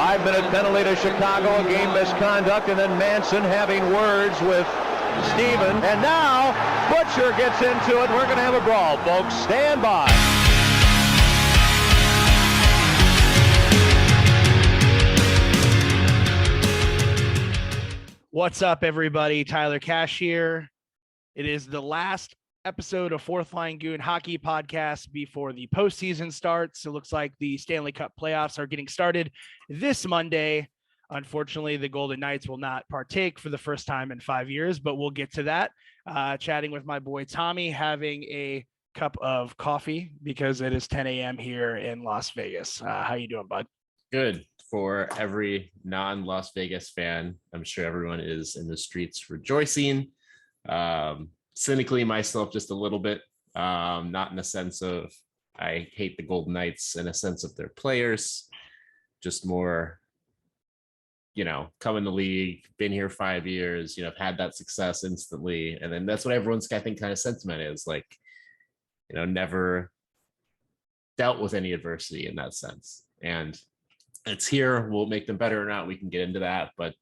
5-minute penalty to Chicago, a game misconduct, and then Manson having words with Steven. And now Butcher gets into it. We're going to have a brawl, folks. Stand by. What's up, everybody? Tyler Cash here. It is the last episode of Fourth Line Goon Hockey Podcast before the postseason starts. It looks like the Stanley Cup playoffs are getting started this Monday. Unfortunately, the Golden Knights will not partake for the first time in 5 years, but we'll get to that. Chatting with my boy Tommy, having a cup of coffee because it is 10 a.m. here in Las Vegas. How you doing, bud? Good. For every non-Las Vegas fan, I'm sure everyone is in the streets rejoicing. Cynically myself just a little bit, not in the sense of I hate the Golden Knights in a sense of their players, just more, come in the league, been here 5 years, have had that success instantly. And then that's what everyone's, I think, kind of sentiment is like, never dealt with any adversity in that sense. And it's here. We'll make them better or not. We can get into that, but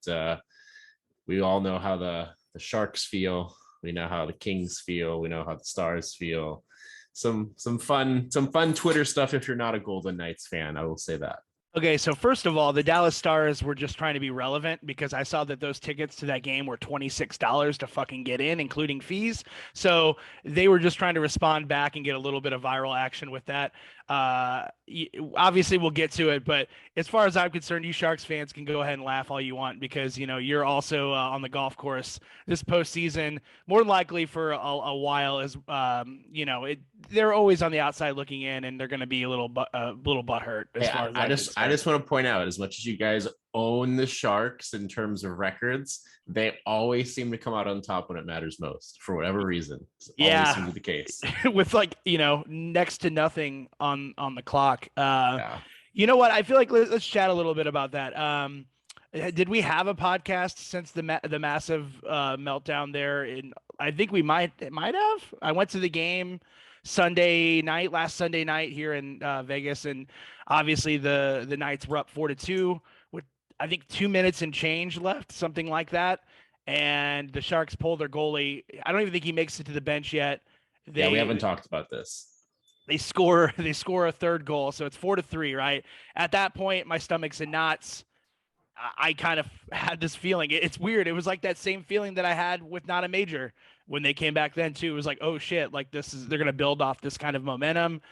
we all know how the Sharks feel. We know how the Kings feel. We know how the Stars feel. Some fun Twitter stuff if you're not a Golden Knights fan. I will say that. Okay, so first of all, the Dallas Stars were just trying to be relevant because I saw that those tickets to that game were $26 to fucking get in, including fees. So they were just trying to respond back and get a little bit of viral action with that. Obviously, we'll get to it, but as far as I'm concerned, you Sharks fans can go ahead and laugh all you want because, you're also on the golf course this postseason, more than likely for a while, as they're always on the outside looking in, and they're going to be a little butthurt. I just want to point out, as much as you guys own the Sharks in terms of records, they always seem to come out on top when it matters most for whatever reason. Always seems to be the case with next to nothing on the clock. You know what? I feel like let's chat a little bit about that. Did we have a podcast since the massive meltdown there? I think we might have. I went to the game last Sunday night here in Vegas, and obviously the Knights were up 4-2 with I think 2 minutes and change left, something like that. And the Sharks pulled their goalie. I don't even think he makes it to the bench yet. We haven't talked about this. They score a third goal, so it's 4-3, right? At that point, my stomach's in knots. I kind of had this feeling. It's weird. It was like that same feeling that I had with Not a Major when they came back then too. It was like, oh shit, like they're gonna build off this kind of momentum.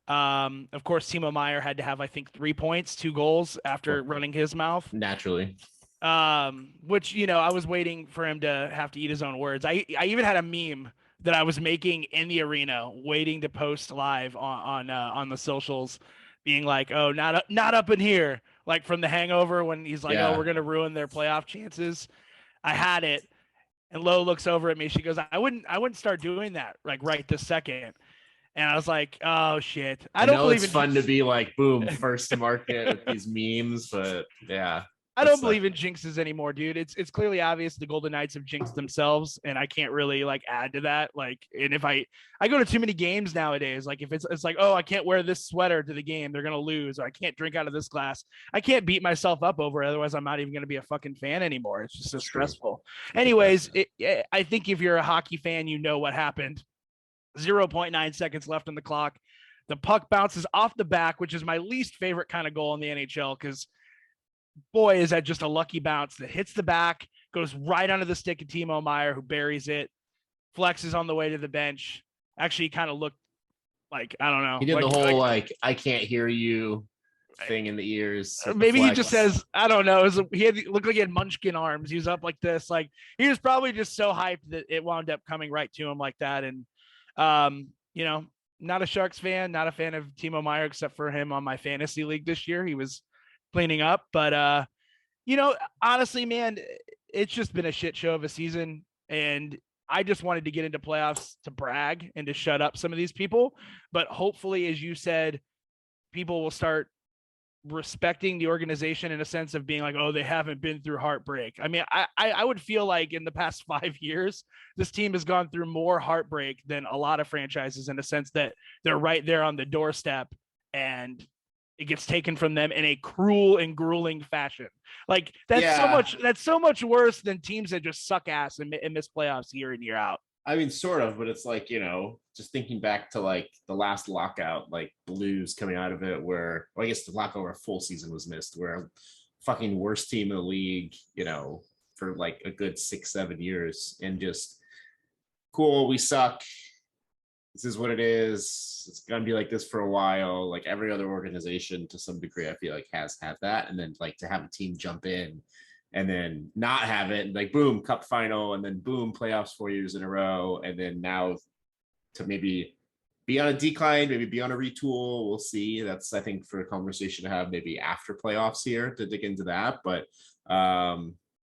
Of course, Timo Meier had to have, I think, 3 points, 2 goals after running his mouth. Naturally. Which, I was waiting for him to have to eat his own words. I even had a meme that I was making in the arena, waiting to post live on the socials, being like, "Oh, not up in here," like from The Hangover when he's like, "Oh, we're gonna ruin their playoff chances." I had it, and Lo looks over at me. She goes, "I wouldn't start doing that like right this second." And I was like, "Oh shit!" I don't believe it's fun to be like, boom, first to market with these memes, but yeah. I don't believe in jinxes anymore, dude. It's clearly obvious the Golden Knights have jinxed themselves, and I can't really add to that. And if I go to too many games nowadays, if it's like, oh, I can't wear this sweater to the game, they're gonna lose, or I can't drink out of this glass. I can't beat myself up over it, otherwise I'm not even gonna be a fucking fan anymore. It's just so stressful. Anyways, I think if you're a hockey fan, you know what happened. 0.9 seconds left on the clock. The puck bounces off the back, which is my least favorite kind of goal in the NHL because, boy, is that just a lucky bounce that hits the back, goes right under the stick of Timo Meier, who buries it, flexes on the way to the bench. Actually, kind of looked like, I don't know. He did the whole, I can't hear you thing in the ears. Maybe he just says, I don't know. Looked like he had munchkin arms. He was up like this. He was probably just so hyped that it wound up coming right to him like that. And, not a Sharks fan, not a fan of Timo Meier, except for him on my fantasy league this year. He was cleaning up, but honestly, man, it's just been a shit show of a season, and I just wanted to get into playoffs to brag and to shut up some of these people. But hopefully, as you said, people will start respecting the organization in a sense of being like, oh, they haven't been through heartbreak. I mean, I would feel like in the past 5 years, this team has gone through more heartbreak than a lot of franchises in a sense that they're right there on the doorstep, and it gets taken from them in a cruel and grueling fashion. Like that's Yeah. so much worse than teams that just suck ass and miss playoffs year in, year out. I mean, sort of, but it's like, just thinking back to like the last lockout, like Blues coming out of it, where, well, I guess the lockout where a full season was missed, where fucking worst team in the league, for like a good 6-7 years, and just cool, we suck. This is what it is. It's gonna be like this for a while. Like every other organization to some degree, I feel like has had that. And then like to have a team jump in and then not have it, and like boom, cup final, and then boom, playoffs 4 years in a row. And then now to maybe be on a decline, maybe be on a retool. We'll see. That's, I think, for a conversation to have maybe after playoffs here to dig into that. But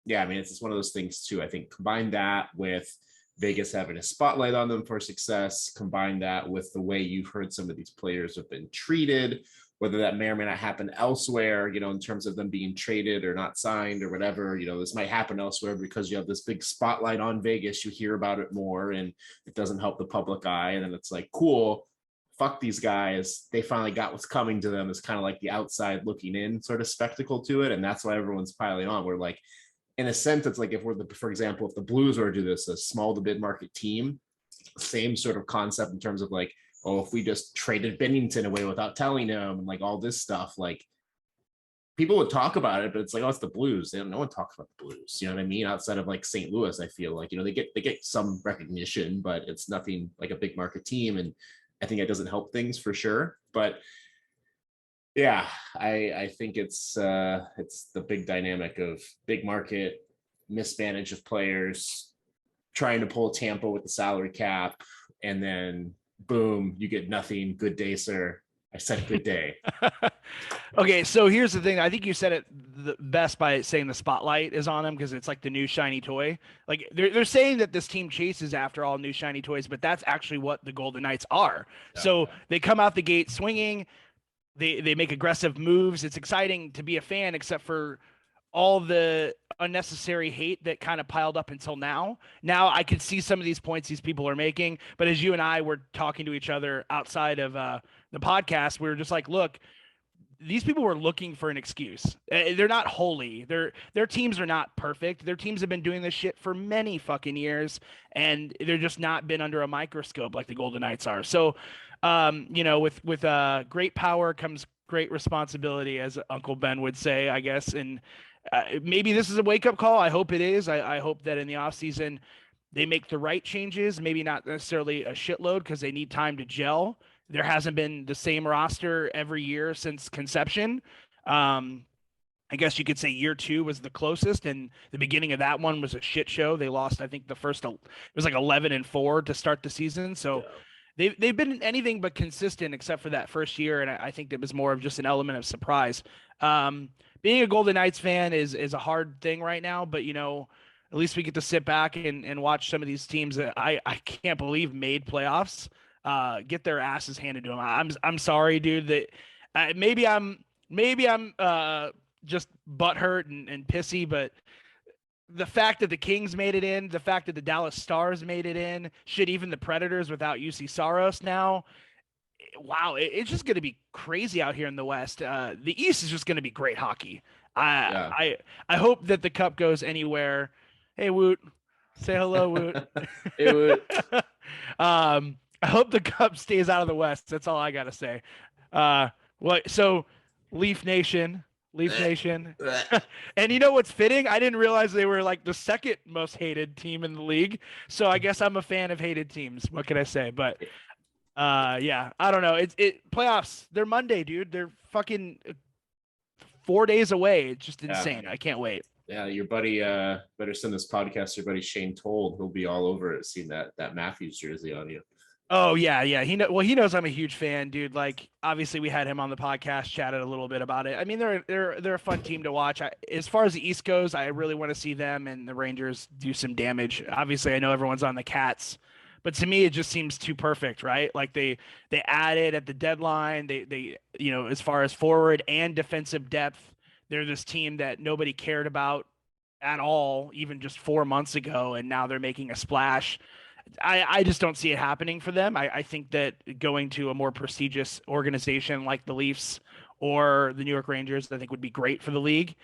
yeah, I mean, it's just one of those things too. I think combine that with Vegas having a spotlight on them for success, combine that with the way you've heard some of these players have been treated, whether that may or may not happen elsewhere, in terms of them being traded or not signed or whatever. This might happen elsewhere because you have this big spotlight on Vegas. You hear about it more and it doesn't help the public eye. And then it's like, cool, fuck these guys. They finally got what's coming to them. It's kind of like the outside looking in sort of spectacle to it. And that's why everyone's piling on. We're like, in a sense, it's like if we're for example, if the Blues were to do this, a small to mid-market team, same sort of concept in terms of like, oh, if we just traded Bennington away without telling him and like all this stuff, like people would talk about it, but it's like, oh, it's the Blues. No one talks about the Blues. You know what I mean? Outside of like St. Louis, I feel like, they get some recognition, but it's nothing like a big market team. And I think it doesn't help things for sure. But yeah, I think it's the big dynamic of big market, mismanage of players, trying to pull Tampa with the salary cap, and then boom, you get nothing. Good day, sir. I said good day. Okay, so here's the thing. I think you said it the best by saying the spotlight is on them because it's like the new shiny toy. Like they're saying that this team chases after all new shiny toys, but that's actually what the Golden Knights are. Yeah. So they come out the gate swinging. They make aggressive moves. It's exciting to be a fan, except for all the unnecessary hate that kind of piled up until now. Now I could see some of these points these people are making, but as you and I were talking to each other outside of the podcast, we were just like, look, these people were looking for an excuse. They're not holy. Their teams are not perfect. Their teams have been doing this shit for many fucking years, and they're just not been under a microscope like the Golden Knights are. So, with great power comes great responsibility, as Uncle Ben would say, I guess. And maybe this is a wake-up call. I hope it is. I hope that in the offseason they make the right changes, maybe not necessarily a shitload because they need time to gel. There hasn't been the same roster every year since conception. I guess you could say year 2 was the closest, and the beginning of that one was a shit show. They lost, I think, it was like 11-4 to start the season. So they've been anything but consistent except for that first year, and I think that was more of just an element of surprise. Being a Golden Knights fan is a hard thing right now, but at least we get to sit back and watch some of these teams that I can't believe made playoffs. Get their asses handed to them. I'm sorry, dude. That maybe I'm just butthurt and pissy, but the fact that the Kings made it in, the fact that the Dallas Stars made it in, shit, even the Predators without UC Saros now. Wow, it's just going to be crazy out here in the West. The East is just going to be great hockey. I hope that the Cup goes anywhere. Hey, Woot, say hello, Woot. Hey, Woot. I hope the Cup stays out of the West. That's all I got to say. So Leaf Nation. And you know what's fitting? I didn't realize they were like the second most hated team in the league. So I guess I'm a fan of hated teams. What can I say? But yeah, I don't know. It playoffs. They're Monday, dude. They're fucking 4 days away. It's just insane. I can't wait. Yeah, your buddy better send this podcast to your buddy Shane Told. He'll be all over it seeing that Matthews jersey on you. Oh yeah. He knows I'm a huge fan, dude. Like obviously we had him on the podcast, chatted a little bit about it. I mean, they're a fun team to watch. As far as the East goes, I really want to see them and the Rangers do some damage. Obviously, I know everyone's on the Cats, but to me it just seems too perfect, right? Like they added at the deadline. They as far as forward and defensive depth, they're this team that nobody cared about at all, even just 4 months ago, and now they're making a splash. I just don't see it happening for them. I think that going to a more prestigious organization like the Leafs or the New York Rangers, I think would be great for the league.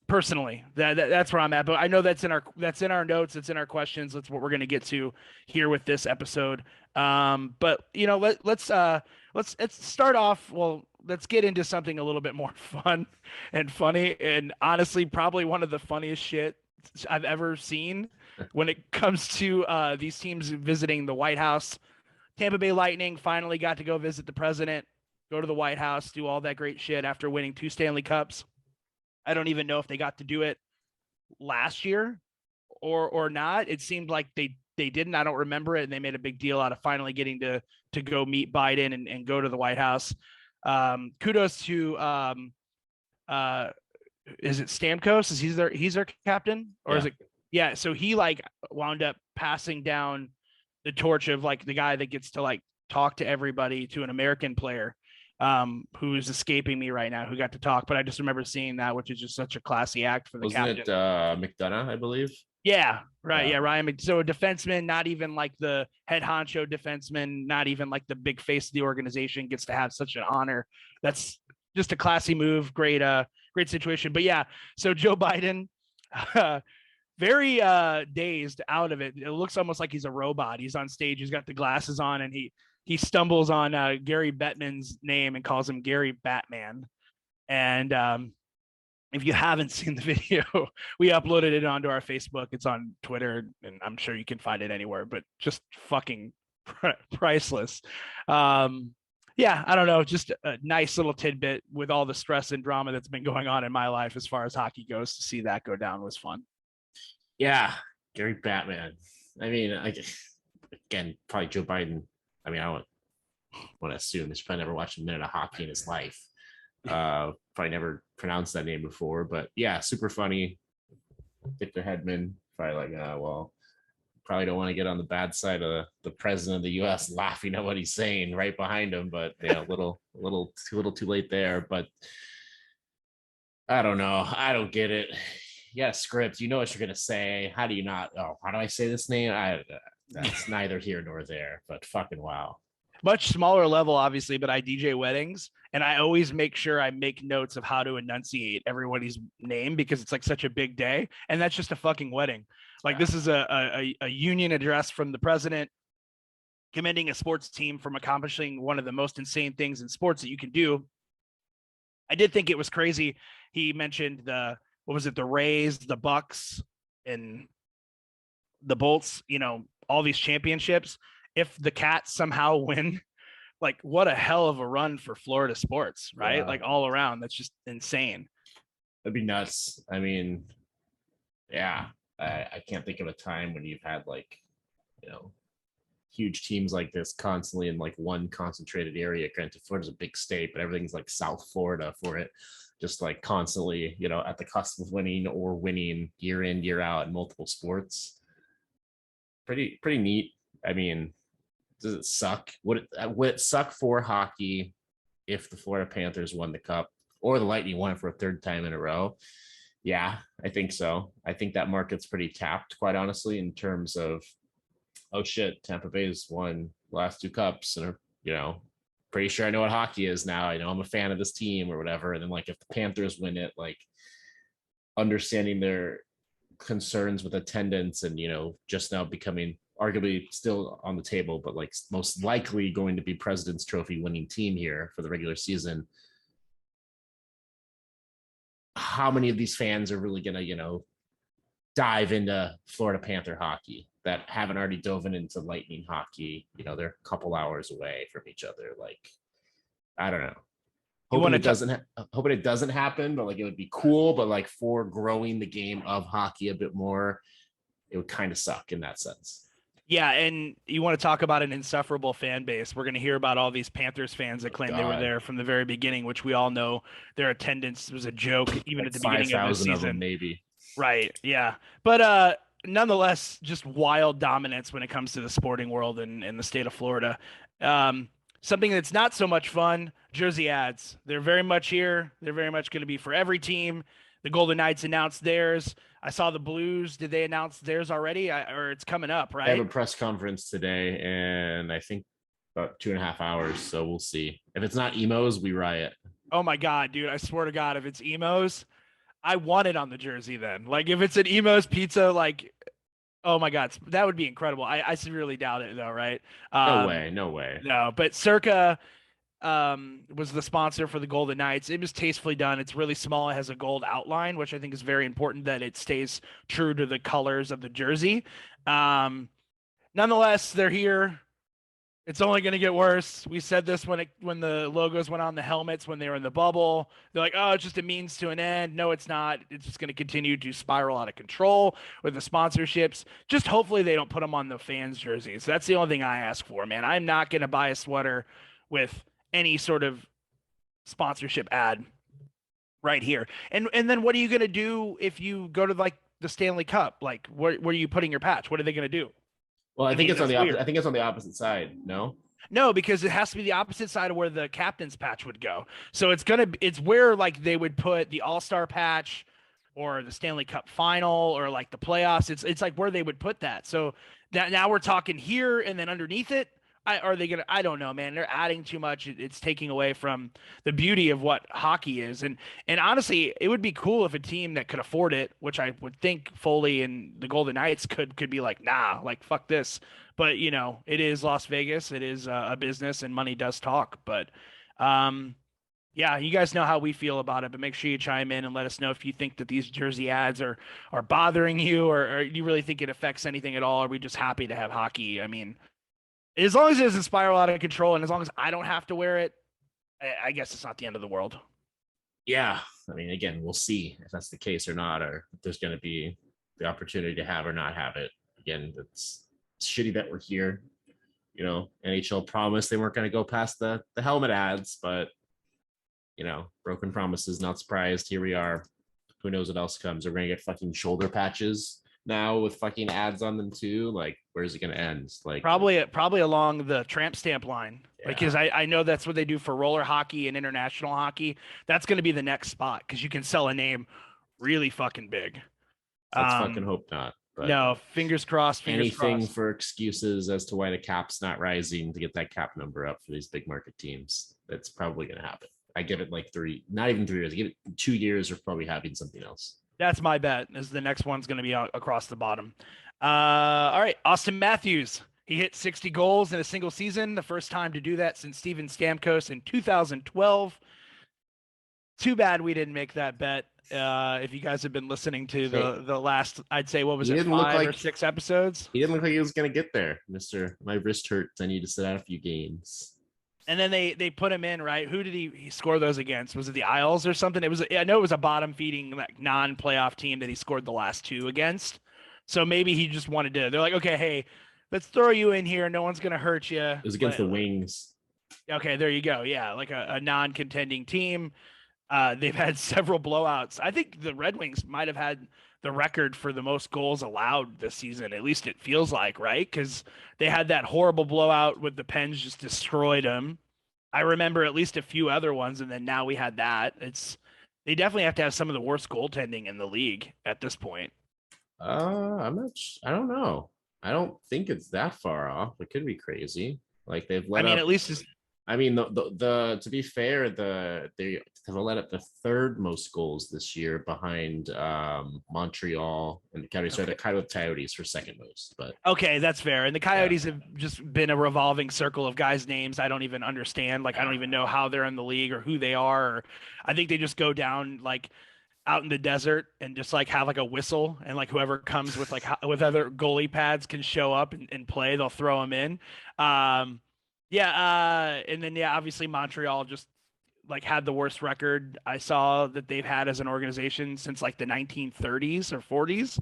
Personally, that's where I'm at. But I know that's in our notes. It's in our questions. That's what we're going to get to here with this episode. But let's start off. Well, let's get into something a little bit more fun and funny, and honestly, probably one of the funniest shit I've ever seen when it comes to these teams visiting the White House. Tampa Bay Lightning finally got to go visit the president, go to the White House, do all that great shit after winning 2 Stanley Cups. I don't even know if they got to do it last year or not. It seemed like they didn't. I don't remember it. And they made a big deal out of finally getting to go meet Biden and go to the White House. Kudos to is it Stamkos? He's their captain, or is it? Yeah. So he wound up passing down the torch of the guy that gets to talk to everybody, to an American player who is escaping me right now, who got to talk. But I just remember seeing that, which is just such a classy act for the captain. Wasn't it McDonough, I believe? Yeah, right. Yeah, Ryan. So a defenseman, not even the head honcho defenseman, not even the big face of the organization, gets to have such an honor. That's just a classy move. Great situation. But yeah, so Joe Biden, very dazed out of it. It looks almost like he's a robot. He's on stage. He's got the glasses on, and he stumbles on Gary Bettman's name and calls him Gary Batman. And if you haven't seen the video, we uploaded it onto our Facebook. It's on Twitter, and I'm sure you can find it anywhere, but just fucking priceless. Yeah, I don't know. Just a nice little tidbit with all the stress and drama that's been going on in my life as far as hockey goes. To see that go down was fun. Yeah, Gary Batman. I mean, again, probably Joe Biden. I mean, I don't want to assume he's probably never watched a minute of hockey in his life. Probably never pronounced that name before, but yeah, super funny. Victor Hedman, probably well, probably don't want to get on the bad side of the president of the U.S. laughing at what he's saying right behind him, but a little too late there. But I don't know. I don't get it. Yeah, script. You know what you're gonna say. How do you not? Oh, how do I say this name? That's neither here nor there. But fucking wow. Much smaller level, obviously, but I DJ weddings, and I always make sure I make notes of how to enunciate everybody's name because it's such a big day, and that's just a fucking wedding. This is a union address from the president commending a sports team from accomplishing one of the most insane things in sports that you can do. I did think it was crazy. He mentioned the Rays, the Bucks, and the Bolts, all these championships. If the Cats somehow win, what a hell of a run for Florida sports, right? Yeah. All around. That's just insane. That'd be nuts. I mean, yeah, I can't think of a time when you've had huge teams like this constantly in one concentrated area. Granted, Florida's a big state, but everything's South Florida for it. Just constantly, at the cusp of winning year in, year out in multiple sports. Pretty neat. I mean, does it suck? Would it suck for hockey if the Florida Panthers won the cup or the Lightning won it for a third time in a row? Yeah, I think so. I think that market's pretty tapped, quite honestly, in terms of, oh shit, Tampa Bay's won the last 2 cups and are, pretty sure I know what hockey is now. I know I'm a fan of this team or whatever. And then if the Panthers win it, understanding their concerns with attendance and, just now becoming arguably still on the table, but most likely going to be President's Trophy winning team here for the regular season. How many of these fans are really going to, dive into Florida Panther hockey that haven't already dove into Lightning hockey? They're a couple hours away from each other. I don't know. Hoping it doesn't happen, but it would be cool. But for growing the game of hockey a bit more, it would kind of suck in that sense. Yeah, and you want to talk about an insufferable fan base. We're going to hear about all these Panthers fans that claim they were there from the very beginning, which we all know their attendance was a joke, even at the beginning of the season. Of them, maybe. Right, yeah. But nonetheless, just wild dominance when it comes to the sporting world in the state of Florida. Something that's not so much fun, jersey ads. They're very much here. They're very much going to be for every team. The Golden Knights announced theirs. I saw the Blues. Did they announce theirs already? Or it's coming up, right? I have a press conference today, and I think about 2.5 hours. So we'll see. If it's not emos, we riot. Oh my God, dude. I swear to God, if it's emos, I want it on the jersey then. Like if it's an emos pizza, like, oh my God, that would be incredible. I severely doubt it though, right? No Um, way. No way. no, but Circa was the sponsor for the Golden Knights. It was tastefully done. It's really small. It has a gold outline, which I think is very important that it stays true to the colors of the jersey. Um, Nonetheless, they're here. It's only going to get worse. We said this when the logos went on the helmets when they were in the bubble. They're like, oh, it's just a means to an end. No, it's not. It's just going to continue to spiral out of control with the sponsorships. Just hopefully they don't put them on the fans' jerseys. That's the only thing I ask for, man. I'm not going to buy a sweater with any sort of sponsorship ad right here. And then what are you going to do if you go to like the Stanley Cup? Like, where are you putting your patch? What are they going to do? Well, I think mean, it's on that's the opposite. weird. I think it's on the opposite side. No. No, because it has to be the opposite side of where the captain's patch would go. So it's where like they would put the All-Star patch or the Stanley Cup final or like the playoffs. It's like where they would put that. So that now we're talking here and then underneath it. Are they gonna? I don't know, man. They're adding too much. It's taking away from the beauty of what hockey is. And honestly, it would be cool if a team that could afford it, which I would think Foley and the Golden Knights could be like, nah, like fuck this. But you know, it is Las Vegas. It is a business, and money does talk. But yeah, you guys know how we feel about it. But make sure you chime in and let us know if you think that these jersey ads are bothering you, or you really think it affects anything at all. Are we just happy to have hockey? I mean, as long as it doesn't spiral out of control, and as long as I don't have to wear it, I guess it's not the end of the world. Yeah. I mean, again, we'll see if that's the case or not, or if there's going to be the opportunity to have or not have it. Again, it's shitty that we're here. You know, NHL promised they weren't going to go past the helmet ads, but you know, broken promises. Not surprised. Here we are. Who knows what else comes? We're going to get fucking shoulder patches now with fucking ads on them too. Like, where's it going to end? Like, Probably along the tramp stamp line, yeah. because I know that's what they do for roller hockey and international hockey. That's going to be the next spot because you can sell a name really fucking big. Let's fucking hope not. But no, fingers crossed. Anything crossed. for excuses as to why the cap's not rising to get that cap number up for these big market teams. That's probably going to happen. I give it like not even 3 years. I give it 2 years of probably having something else. That's my bet. Is the next one's going to be across the bottom. All right, Austin Matthews. He hit 60 goals in a single season, the first time to do that since Steven Stamkos in 2012. Too bad we didn't make that bet. If you guys have been listening to the last, I'd say, what was it, 5 or 6 episodes? He didn't look like he was going to get there, Mister. My wrist hurts. I need to sit out a few games. And then they put him in, right? Who did he score those against? Was it the Isles or something? I know it was a bottom feeding like non-playoff team that he scored the last 2 against. So maybe he just wanted to. They're like, okay, hey, let's throw you in here. No one's gonna hurt you. It was against the Wings. Okay, there you go. Yeah, like a non-contending team. They've had several blowouts. I think the Red Wings might have had the record for the most goals allowed this season. At least it feels like, right? Because they had that horrible blowout with the Pens just destroyed them. I remember at least a few other ones, and then now we had that. They definitely have to have some of the worst goaltending in the league at this point. I don't know. I don't think it's that far off. It could be crazy. Like they've let up, at least it's, I mean, the to be fair, they have let up the 3rd most goals this year behind Montreal and the Coyotes. Okay. So the Coyotes for 2nd most. But okay, that's fair. And the Coyotes have just been a revolving circle of guys' names I don't even understand. Like I don't even know how they're in the league or who they are. Or I think they just go down like out in the desert and just like have like a whistle, and like whoever comes with like with other goalie pads can show up and play. They'll throw them in. And then obviously Montreal just like had the worst record I saw that they've had as an organization since like the 1930s or 40s.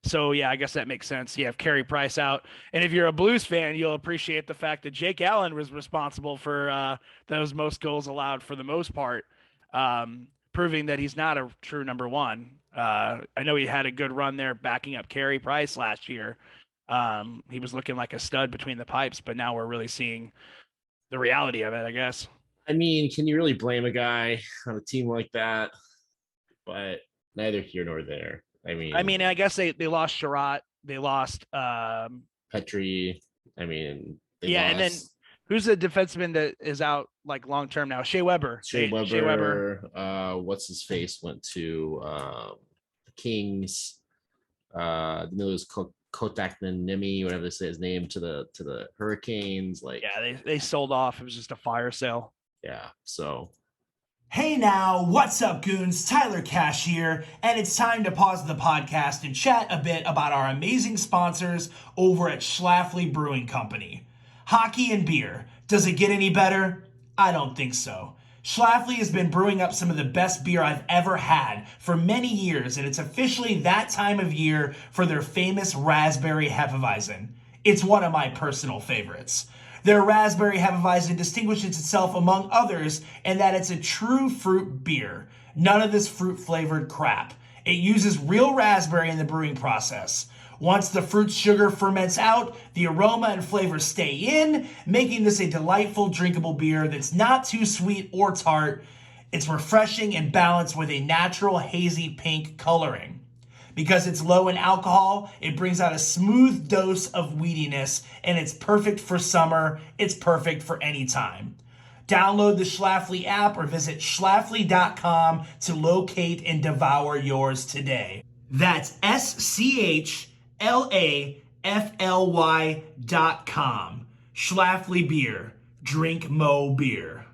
So yeah, I guess that makes sense. You have Carey Price out, and if you're a Blues fan, you'll appreciate the fact that Jake Allen was responsible for those most goals allowed for the most part, proving that he's not a true number one. I know he had a good run there backing up Carey Price last year. He was looking like a stud between the pipes, but now we're really seeing the reality of it, I guess. I mean, can you really blame a guy on a team like that? But neither here nor there. I mean, I guess they lost Sherratt. They lost Petrie. I mean, and then Who's the defenseman that is out like long term now? Shea Weber. Shea Weber. What's his face went to the Kings. It was Kotak Nimi, whatever they say his name, to the Hurricanes. Like, yeah, they sold off. It was just a fire sale. Yeah. So. Hey now, what's up, goons? Tyler Cash here, and it's time to pause the podcast and chat a bit about our amazing sponsors over at Schlafly Brewing Company. Hockey and beer. Does it get any better? I don't think so. Schlafly has been brewing up some of the best beer I've ever had for many years, and it's officially that time of year for their famous Raspberry Hefeweizen. It's one of my personal favorites. Their Raspberry Hefeweizen distinguishes itself among others in that it's a true fruit beer. None of this fruit-flavored crap. It uses real raspberry in the brewing process. Once the fruit sugar ferments out, the aroma and flavor stay in, making this a delightful drinkable beer that's not too sweet or tart. It's refreshing and balanced with a natural hazy pink coloring. Because it's low in alcohol, it brings out a smooth dose of weediness, and it's perfect for summer. It's perfect for any time. Download the Schlafly app or visit schlafly.com to locate and devour yours today. That's SCHLAFLY.com. Schlafly Beer. Drink Mo Beer.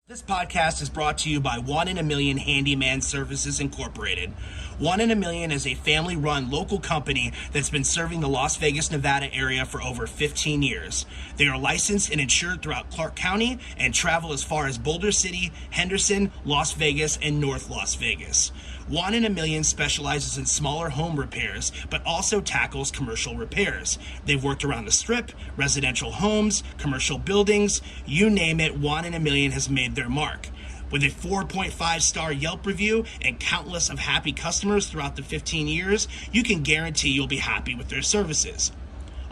This podcast is brought to you by 1 in a Million Handyman Services Incorporated. 1 in a Million is a family-run local company that's been serving the Las Vegas, Nevada area for over 15 years. They are licensed and insured throughout Clark County and travel as far as Boulder City, Henderson, Las Vegas, and North Las Vegas. 1 in a Million specializes in smaller home repairs, but also tackles commercial repairs. They've worked around the Strip, residential homes, commercial buildings, you name it, 1 in a Million has made their mark. With a 4.5-star Yelp review and countless of happy customers throughout the 15 years, you can guarantee you'll be happy with their services.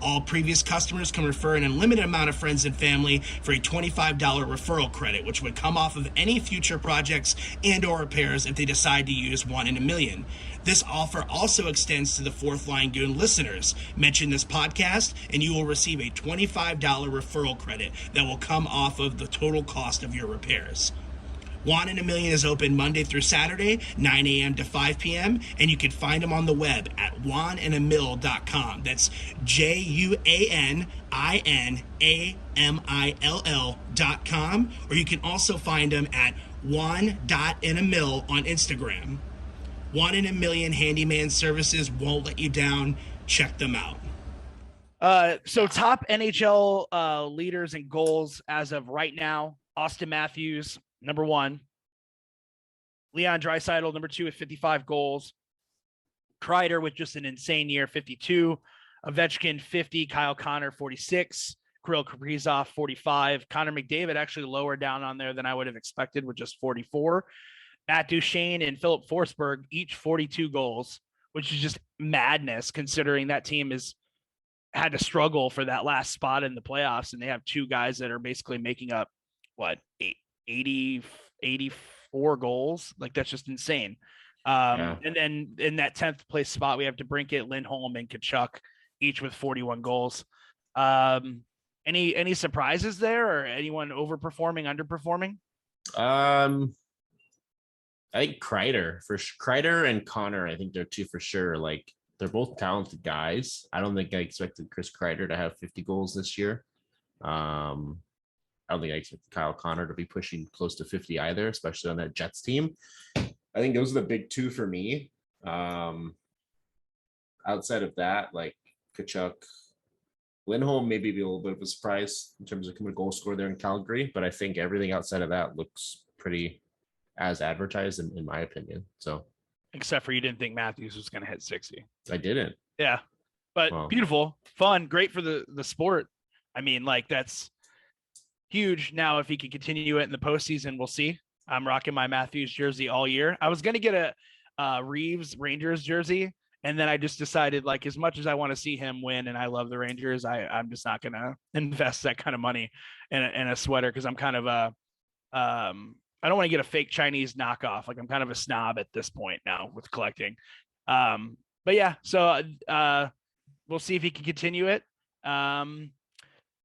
All previous customers can refer an unlimited amount of friends and family for a $25 referral credit, which would come off of any future projects and or repairs if they decide to use 1 in a Million. This offer also extends to the Fourth Line Goon listeners. Mention this podcast and you will receive a $25 referral credit that will come off of the total cost of your repairs. 1 in a Million is open Monday through Saturday, 9 a.m. to 5 p.m., and you can find them on the web at juaninamill.com. That's JUANINAMILL.com, or you can also find them at juan.inamill on Instagram. 1 in a Million Handyman Services won't let you down. Check them out. So top NHL leaders and goals as of right now: Austin Matthews, number 1. Leon Draisaitl, number 2, with 55 goals. Kreider with just an insane year, 52. Ovechkin, 50. Kyle Connor, 46. Kirill Kaprizov, 45. Connor McDavid actually lower down on there than I would have expected with just 44. Matt Duchene and Philip Forsberg, each 42 goals, which is just madness considering that team has had to struggle for that last spot in the playoffs, and they have 2 guys that are basically making up, 84 goals. Like, that's just insane. And then in that 10th place spot, we have DeBrincat, Lindholm, and Kachuk, each with 41 goals. Any surprises there, or anyone overperforming, underperforming? I think Kreider and Connor, I think they're 2 for sure. Like, they're both talented guys. I don't think I expected Chris Kreider to have 50 goals this year. I don't think I expected Kyle Connor to be pushing close to 50 either, especially on that Jets team. I think those are the big 2 for me. Outside of that, like Kachuk, Lindholm maybe be a little bit of a surprise in terms of goal scorer there in Calgary, but I think everything outside of that looks pretty as advertised in my opinion. So, except for you didn't think Matthews was going to hit 60. I didn't. Yeah, but beautiful, fun, great for the sport. I mean, like, that's huge. Now, if he can continue it in the postseason, we'll see. I'm rocking my Matthews jersey all year. I was going to get a Reeves Rangers jersey, and then I just decided, like, as much as I want to see him win and I love the Rangers, I'm just not going to invest that kind of money in a sweater, because I'm kind of I don't want to get a fake Chinese knockoff. Like, I'm kind of a snob at this point now with collecting. But yeah, so we'll see if he can continue it.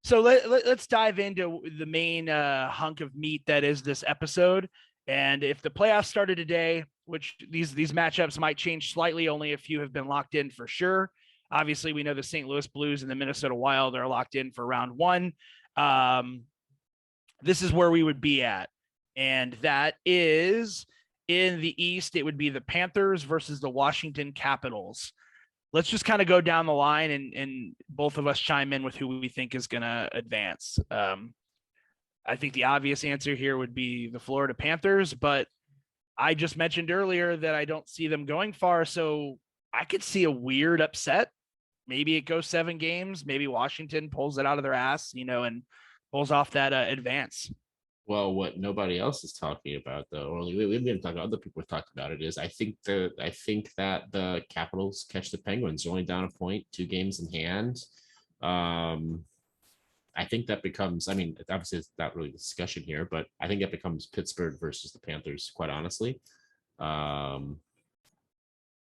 So let's dive into the main hunk of meat that is this episode. And if the playoffs started today, which these matchups might change slightly, only a few have been locked in for sure. Obviously, we know the St. Louis Blues and the Minnesota Wild are locked in for round one. This is where we would be at. And that is in the East, it would be the Panthers versus the Washington Capitals. Let's just kind of go down the line and both of us chime in with who we think is going to advance. I think the obvious answer here would be the Florida Panthers, but I just mentioned earlier that I don't see them going far. So I could see a weird upset. Maybe it goes 7 games. Maybe Washington pulls it out of their ass, and pulls off that advance. Well, what nobody else is talking about, though, or we haven't talked about, other people have talked about it, is I think that the Capitals catch the Penguins. They're only down a point, 2 games in hand. I think that becomes, I mean, obviously it's not really a discussion here, but I think that becomes Pittsburgh versus the Panthers, quite honestly.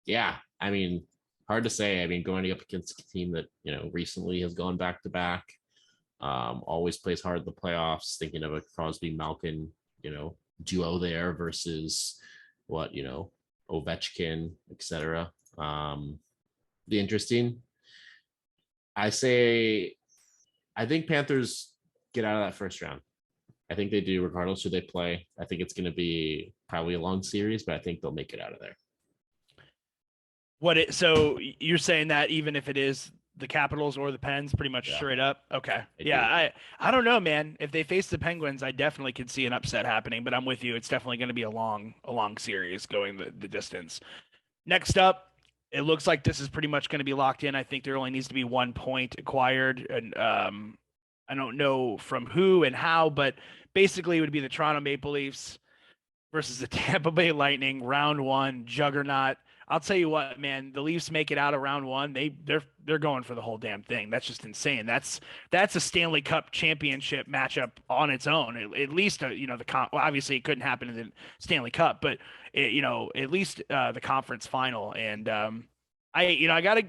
Yeah, I mean, hard to say. I mean, going up against a team that, recently has gone back to back, always plays hard in the playoffs, thinking of a Crosby Malkin, duo there versus what, Ovechkin, etc. Be interesting. I think Panthers get out of that first round. I think they do, regardless who they play. I think it's going to be probably a long series, but I think they'll make it out of there. So you're saying that even if it is the Capitals or the Pens, pretty much straight up? Okay. I don't know, man. If they face the Penguins, I definitely could see an upset happening, but I'm with you. It's definitely going to be a long series going the distance. Next up, it looks like this is pretty much going to be locked in. I think there only needs to be 1 point acquired, and I don't know from who and how, but basically it would be the Toronto Maple Leafs versus the Tampa Bay Lightning, round 1, juggernaut. I'll tell you what, man, the Leafs make it out of round 1. They're going for the whole damn thing. That's just insane. That's a Stanley Cup championship matchup on its own. At least, obviously it couldn't happen in the Stanley Cup, but at least the conference final. And I gotta,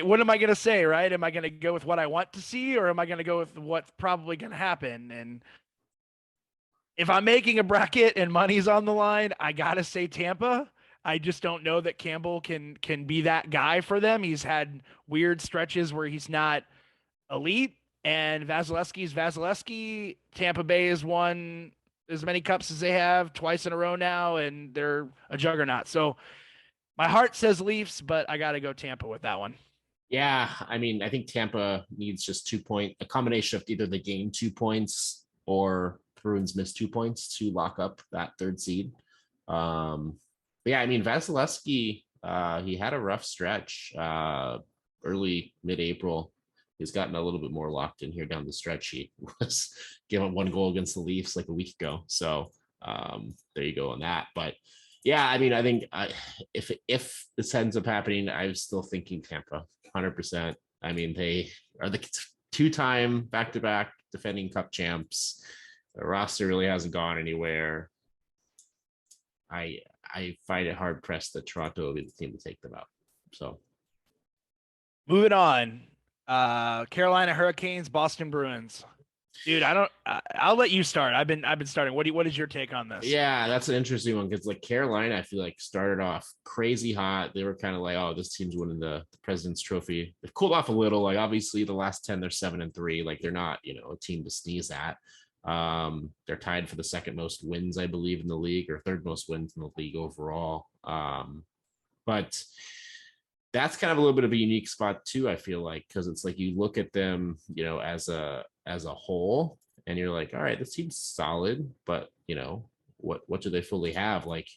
what am I gonna say, right? Am I gonna go with what I want to see, or am I gonna go with what's probably gonna happen? And if I'm making a bracket and money's on the line, I gotta say Tampa. I just don't know that Campbell can be that guy for them. He's had weird stretches where he's not elite, and Vasilevsky's Vasilevsky. Tampa Bay has won as many cups as they have twice in a row now, and they're a juggernaut. So my heart says Leafs, but I got to go Tampa with that one. Yeah, I mean, I think Tampa needs just 2 point, a combination of either they gain 2 points or Bruins miss 2 points to lock up that 3rd seed. But yeah, I mean, Vasilevsky, he had a rough stretch early mid-April. He's gotten a little bit more locked in here down the stretch. He was given 1 goal against the Leafs like a week ago. So there you go on that. But yeah, I mean, I think if this ends up happening, I'm still thinking Tampa, 100%. I mean, they are the 2-time back-to-back defending Cup champs. The roster really hasn't gone anywhere. I find it hard pressed that Toronto will be the team to take them out. So moving on, Carolina Hurricanes, Boston Bruins. Dude, I'll let you start. I've been starting. What is your take on this? Yeah, that's an interesting one because like Carolina, I feel like started off crazy hot. They were kind of like, oh, this team's winning the President's Trophy. They've cooled off a little. Like obviously the last 10, they're 7-3. Like they're not, a team to sneeze at. They're tied for the 2nd most wins, I believe, in the league, or 3rd most wins in the league overall. But that's kind of a little bit of a unique spot too, I feel like, because it's like you look at them, as a whole, and you're like, all right, this team's solid, but what do they fully have? Like,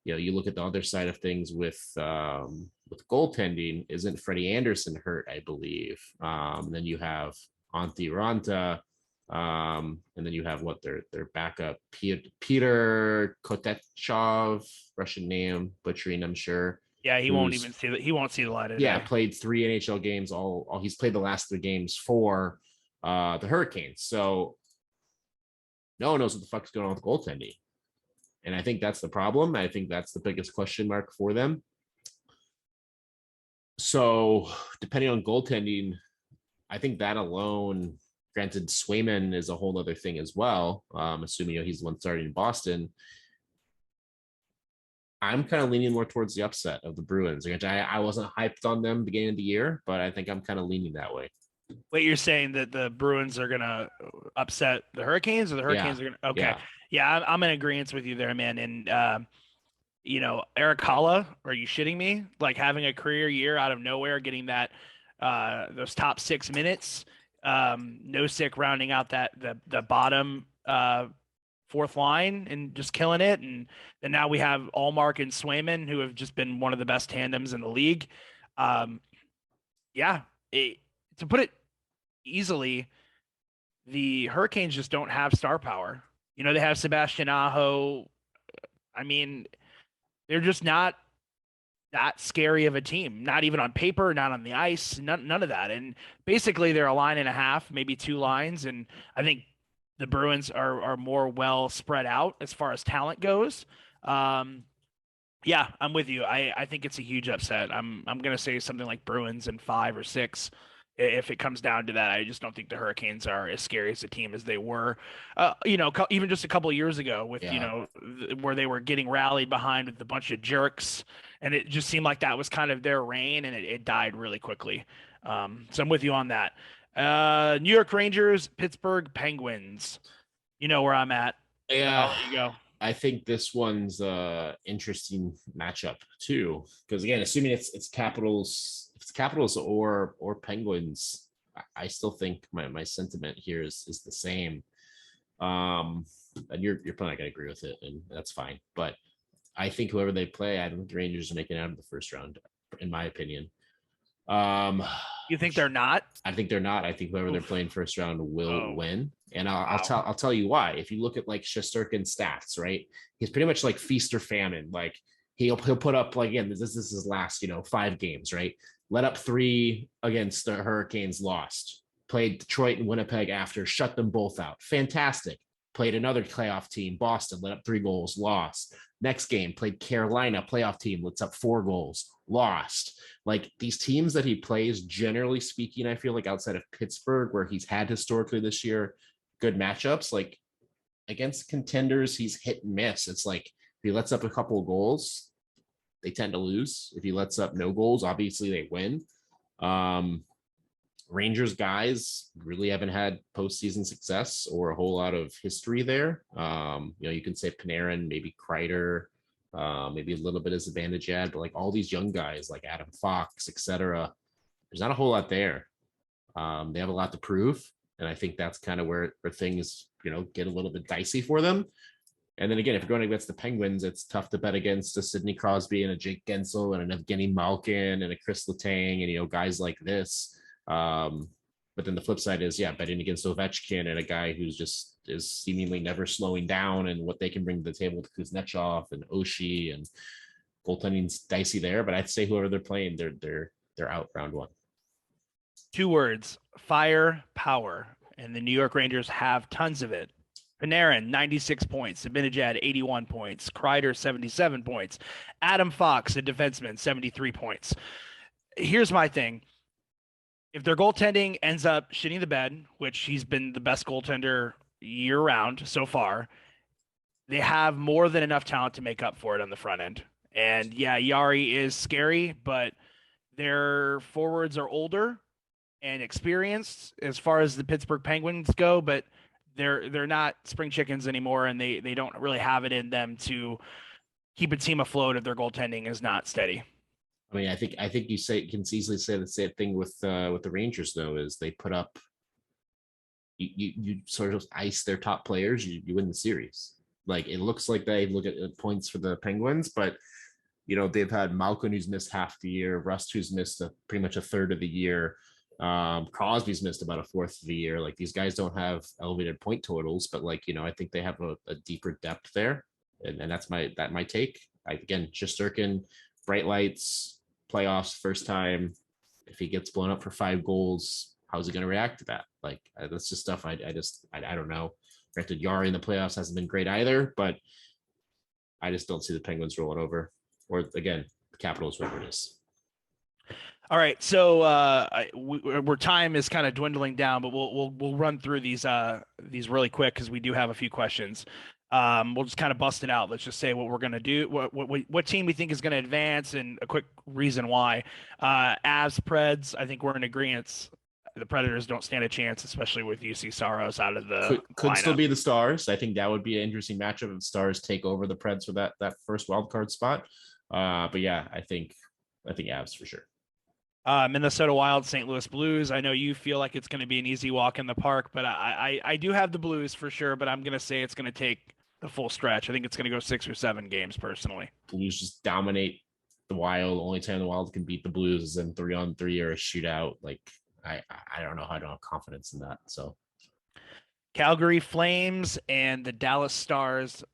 you look at the other side of things with goaltending. Isn't Freddie Anderson hurt? I believe. Then you have Antti Ranta. And then you have their backup Peter Kotechov, Russian name, butchering, I'm sure. Yeah, he won't see the light of day. Yeah, played 3 NHL games. All he's played the last 3 games for the Hurricanes. So no one knows what the fuck's going on with goaltending. And I think that's the problem. I think that's the biggest question mark for them. So depending on goaltending, I think that alone, granted, Swayman is a whole other thing as well. Assuming he's the one starting in Boston. I'm kind of leaning more towards the upset of the Bruins. I wasn't hyped on them beginning of the year, but I think I'm kind of leaning that way. Wait, you're saying that the Bruins are gonna upset the Hurricanes, or the Hurricanes are gonna? Okay, yeah, I'm in agreement with you there, man. And Eric Halla, are you shitting me? Like having a career year out of nowhere, getting that those top 6 minutes, no sick rounding out that the bottom fourth line and just killing it. And then now we have Allmark and Swayman, who have just been one of the best tandems in the league. Yeah, to put it easily, the Hurricanes just don't have star power. They have Sebastian Aho. I mean, they're just not that scary of a team. Not even on paper, not on the ice, none of that. And basically, they're a line and a half, maybe two lines. And I think the Bruins are more well spread out as far as talent goes. Yeah, I'm with you. I think it's a huge upset. I'm gonna say something like Bruins in 5 or 6. If it comes down to that, I just don't think the Hurricanes are as scary as a team as they were, even just a couple of years ago with, where they were getting rallied behind with a bunch of jerks. And it just seemed like that was kind of their reign, and it died really quickly. So I'm with you on that. New York Rangers, Pittsburgh Penguins. You know where I'm at. Yeah. There you go. I think this one's interesting matchup too, because again, assuming it's Capitals, if it's Capitals or Penguins, I still think my sentiment here is the same. And you're probably not gonna agree with it, and that's fine. But I think whoever they play, I don't think the Rangers are making it out of the first round, in my opinion. You think they're not? I think they're not. I think whoever they're playing first round will win. And I'll tell you why. If you look at like Shesterkin's stats, right? He's pretty much like feast or famine. Like he'll put up, like, again, this is his last 5 games, right? Let up 3 against the Hurricanes, lost. Played Detroit and Winnipeg after, shut them both out. Fantastic. Played another playoff team, Boston, let up 3 goals, lost. Next game, played Carolina, playoff team, lets up 4 goals, lost. Like these teams that he plays, generally speaking, I feel like outside of Pittsburgh, where he's had historically this year good matchups, like against contenders, he's hit and miss. It's like if he lets up a couple of goals, they tend to lose. If he lets up no goals, obviously they win. Rangers guys really haven't had postseason success or a whole lot of history there. You can say Panarin, maybe Kreider, maybe a little bit as advantage ad, but like all these young guys like Adam Fox, etc. There's not a whole lot there. They have a lot to prove, and I think that's kind of where things get a little bit dicey for them. And then again, if you're going against the Penguins, it's tough to bet against a Sidney Crosby and a Jake Gensel and an Evgeny Malkin and a Chris Letang and guys like this. But then the flip side is, betting against Ovechkin and a guy who's just is seemingly never slowing down, and what they can bring to the table to Kuznetsov and Oshie, and goaltending's dicey there. But I'd say whoever they're playing, they're out round 1. 2 words: fire power, and the New York Rangers have tons of it. Panarin, 96 points. Zibanejad, 81 points. Kreider, 77 points. Adam Fox, a defenseman, 73 points. Here's my thing. If their goaltending ends up shitting the bed, which he's been the best goaltender year-round so far, they have more than enough talent to make up for it on the front end. And, Yari is scary, but their forwards are older and experienced as far as the Pittsburgh Penguins go, but they're not spring chickens anymore, and they don't really have it in them to keep a team afloat if their goaltending is not steady. I mean, I think you can easily say the same thing with the Rangers, though, is they put up, you sort of ice their top players, you win the series. Like it looks like they look at points for the Penguins, but they've had Malkin, who's missed half the year, Rust, who's missed pretty much a third of the year. Crosby's missed about a fourth of the year. Like these guys don't have elevated point totals, but I think they have a deeper depth there, and that's my take. Again, Shesterkin, bright lights, playoffs, first time. If he gets blown up for 5 goals, how's he going to react to that? Like that's just stuff I don't know. Granted, Yari in the playoffs hasn't been great either, but I just don't see the Penguins rolling over, or again, the Capitals, whatever it is. All right, so we're time is kind of dwindling down, but we'll run through these really quick because we do have a few questions. We'll just kind of bust it out. Let's just say what we're gonna do, what team we think is gonna advance, and a quick reason why. Avs Preds, I think we're in agreement. The Predators don't stand a chance, especially with UC Saros out of the Could still lineup. be the Stars. I think that would be an interesting matchup if Stars take over the Preds for that first wild card spot. But yeah, I think Avs for sure. Minnesota Wild, St. Louis Blues. I know you feel like it's going to be an easy walk in the park, but I do have the Blues for sure. But I'm going to say it's going to take the full stretch. I think it's going to go 6 or 7 games personally. Blues just dominate the Wild. Only time the Wild can beat the Blues is in 3-on-3 or a shootout. Like I don't know. I don't have confidence in that. So Calgary Flames and the Dallas Stars.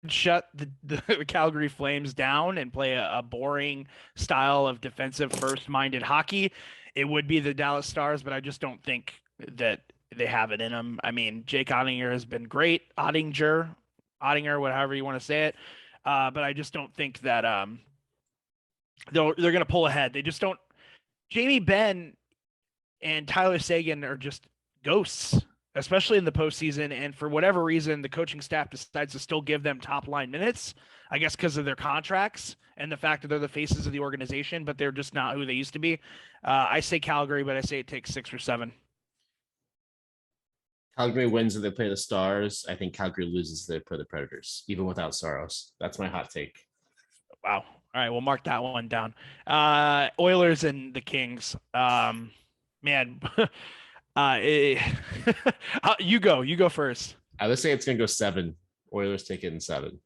Shut the Calgary Flames down and play a boring style of defensive first-minded hockey, it would be the Dallas Stars, but I just don't think that they have it in them. I mean, Jake Ottinger has been great. Ottinger, whatever you want to say it. But I just don't think that they're going to pull ahead. They just don't. Jamie Benn and Tyler Seguin are just ghosts, especially in the postseason. And for whatever reason, the coaching staff decides to still give them top line minutes, I guess because of their contracts and the fact that they're the faces of the organization, but they're just not who they used to be. I say Calgary, but I say it takes 6 or 7. Calgary wins if they play the Stars. I think Calgary loses if they play the Predators, even without Saros. That's my hot take. Wow. All right, we'll mark that one down. Oilers and the Kings. Man, you go first. I would say it's going to go 7. Oilers take it in 7.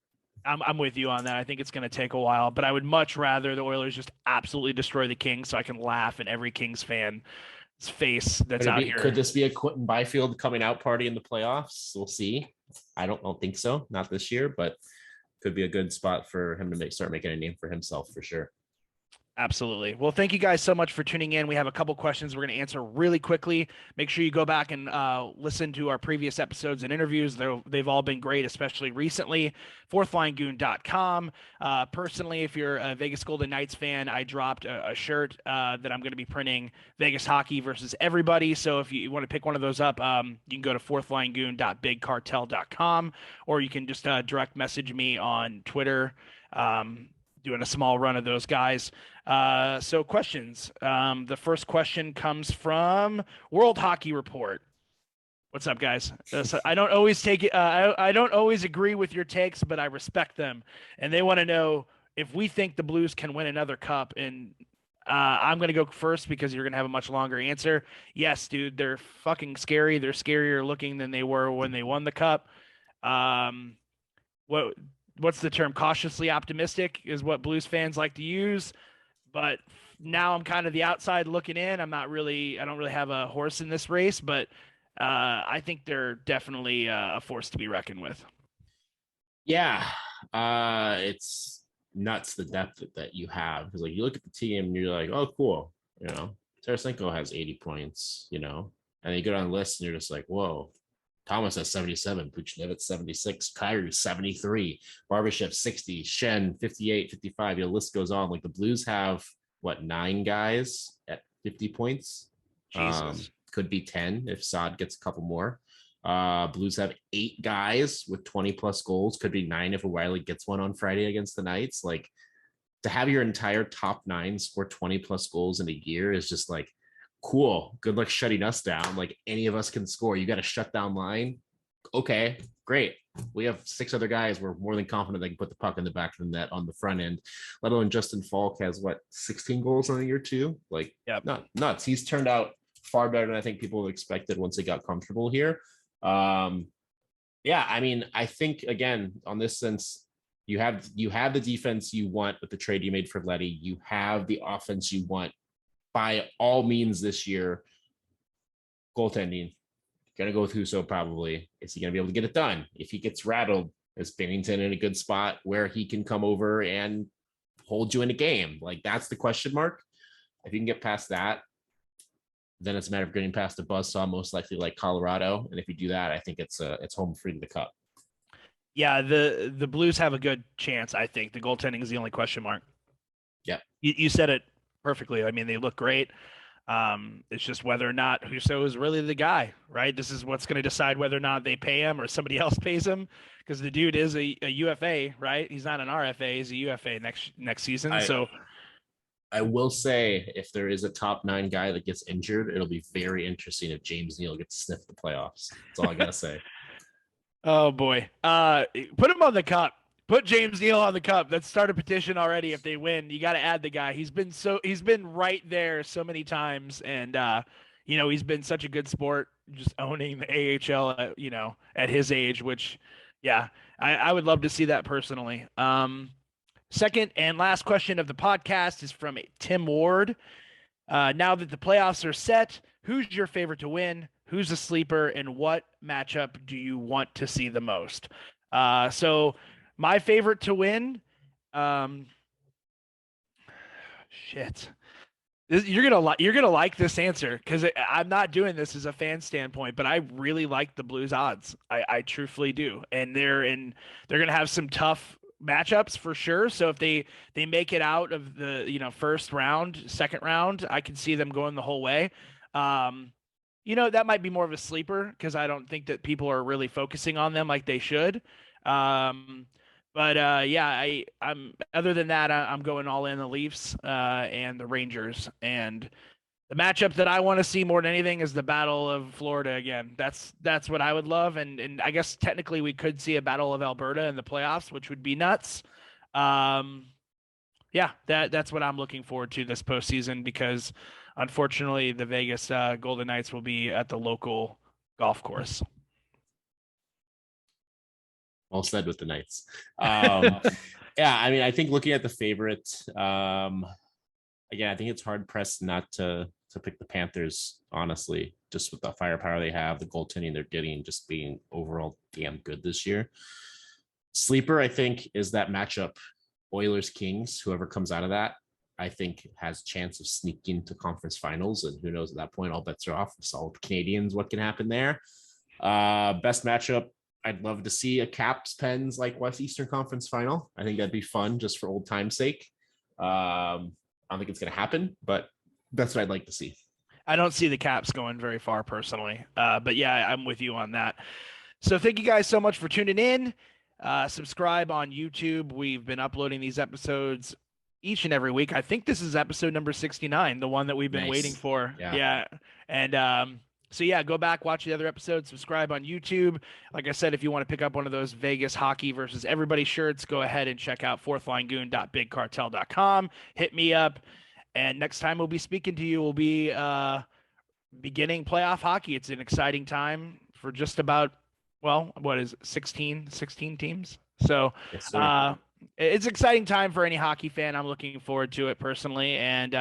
I'm with you on that. I think it's going to take a while, but I would much rather the Oilers just absolutely destroy the Kings so I can laugh in every Kings fan's face that's out here. Could this be a Quentin Byfield coming out party in the playoffs? We'll see. I don't think so. Not this year, but could be a good spot for him to start making a name for himself for sure. Absolutely. Well, thank you guys so much for tuning in. We have a couple questions we're going to answer really quickly. Make sure you go back and listen to our previous episodes and interviews. They've all been great, especially recently. fourthlinegoon.com. Personally, if you're a Vegas Golden Knights fan, I dropped a shirt that I'm going to be printing, Vegas Hockey versus Everybody. So if you want to pick one of those up, you can go to fourthlinegoon.bigcartel.com, or you can just direct message me on Twitter. Doing a small run of those guys. So questions. The first question comes from World Hockey Report. What's up, guys? I don't always take it. I don't always agree with your takes, but I respect them. And they want to know if we think the Blues can win another cup. And I'm going to go first because you're going to have a much longer answer. Yes, dude, they're fucking scary. They're scarier looking than they were when they won the cup. What's the term? Cautiously optimistic is what Blues fans like to use. But now I'm kind of the outside looking in. I don't really have a horse in this race, but I think they're definitely a force to be reckoned with. Yeah. It's nuts the depth that you have. Because like you look at the team and you're like, oh, cool. You know, Tarasenko has 80 points, you know, and you go down the list and you're just like, whoa. Thomas has 77, Puchnevich 76, Kyrie 73, Barbashev 60, Shen 58, 55. The list goes on. Like the Blues have 9 guys at 50 points. Jesus. Could be 10 if Saad gets a couple more. Blues have 8 guys with 20 plus goals. Could be 9 if O'Reilly gets one on Friday against the Knights. Like to have your entire top 9 score 20 plus goals in a year is just like, cool. Good luck shutting us down. Like any of us can score. You got a shutdown line. Okay, great. We have 6 other guys. We're more than confident they can put the puck in the back of the net on the front end. Let alone Justin Falk has 16 goals on the year too. Like, not nuts. He's turned out far better than I think people expected once they got comfortable here. I mean, I think again on this sense, you have the defense you want with the trade you made for Letty. You have the offense you want. By all means this year, goaltending, going to go with Husso probably. Is he going to be able to get it done? If he gets rattled, is Bennington in a good spot where he can come over and hold you in a game? Like that's the question mark. If you can get past that, then it's a matter of getting past the buzzsaw, most likely like Colorado. And if you do that, I think it's home free to the cup. Yeah, the Blues have a good chance, I think. The goaltending is the only question mark. Yeah. You said it perfectly. I mean, they look great. It's just whether or not Husso is really the guy, right? This is what's going to decide whether or not they pay him or somebody else pays him, because the dude is a UFA, right? He's not an RFA, he's a UFA next season. So I will say, if there is a top 9 guy that gets injured, it'll be very interesting if James Neal gets sniffed the playoffs. That's all I gotta say. Oh boy. Put him on the cup. Put James Neal on the cup. Let's start a petition already. If they win, you got to add the guy. He's been right there so many times, and he's been such a good sport, just owning the AHL at his age, which yeah, I would love to see that personally. Second and last question of the podcast is from Tim Ward. Now that the playoffs are set, who's your favorite to win? Who's a sleeper, and what matchup do you want to see the most? So my favorite to win, you're gonna like this answer, because I'm not doing this as a fan standpoint, but I really like the Blues odds. I truthfully do, and they're gonna have some tough matchups for sure. So if they make it out of the first round, second round, I can see them going the whole way. That might be more of a sleeper, because I don't think that people are really focusing on them like they should. I'm other than that, I'm going all in the Leafs and the Rangers. And the matchup that I want to see more than anything is the Battle of Florida again. That's what I would love. And I guess technically we could see a Battle of Alberta in the playoffs, which would be nuts. That's what I'm looking forward to this postseason, because unfortunately the Vegas Golden Knights will be at the local golf course. Well said with the Knights. Yeah, I mean, I think looking at the favorite, again, I think it's hard pressed not to pick the Panthers, honestly, just with the firepower they have, the goaltending they're getting, just being overall damn good this year. Sleeper, I think, is that matchup Oilers Kings. Whoever comes out of that, I think, has a chance of sneaking to conference finals, and who knows, at that point all bets are off. We saw with the Canadians what can happen there. Best matchup, I'd love to see a Caps Pens like West Eastern Conference final. I think that'd be fun just for old time's sake. I don't think it's going to happen, but that's what I'd like to see. I don't see the Caps going very far personally. But yeah, I'm with you on that. So thank you guys so much for tuning in. Subscribe on YouTube. We've been uploading these episodes each and every week. I think this is episode number 69, the one that we've been waiting for. Yeah. And so yeah, go back, watch the other episodes, subscribe on YouTube. Like I said, if you want to pick up one of those Vegas hockey versus everybody shirts, go ahead and check out fourthlinegoon.bigcartel.com. Hit me up. And next time we'll be speaking to you, we'll be beginning playoff hockey. It's an exciting time for just about, what is it, 16 teams? So yes, it's an exciting time for any hockey fan. I'm looking forward to it personally. And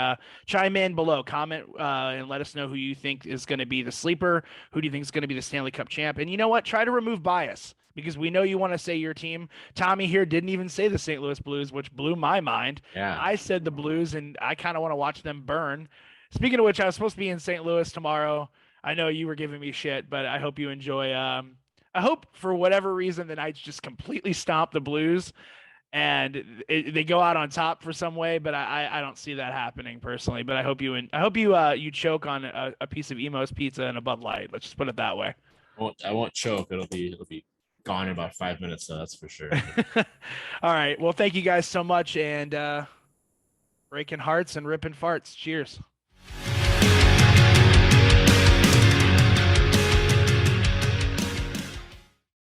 chime in below, comment, and let us know who you think is going to be the sleeper. Who do you think is going to be the Stanley Cup champ? And you know what? Try to remove bias, because we know you want to say your team. Tommy here didn't even say the St. Louis Blues, which blew my mind. Yeah. I said the Blues, and I kind of want to watch them burn. Speaking of which, I was supposed to be in St. Louis tomorrow. I know you were giving me shit, but I hope you enjoy. I hope for whatever reason the Knights just completely stomp the Blues and they go out on top for some way, but I don't see that happening personally. But I hope you choke on a piece of Emo's pizza and a Bud Light. Let's just put it that way. I won't choke. It'll be gone in about 5 minutes, so that's for sure. All right. Well, thank you guys so much, and breaking hearts and ripping farts. Cheers.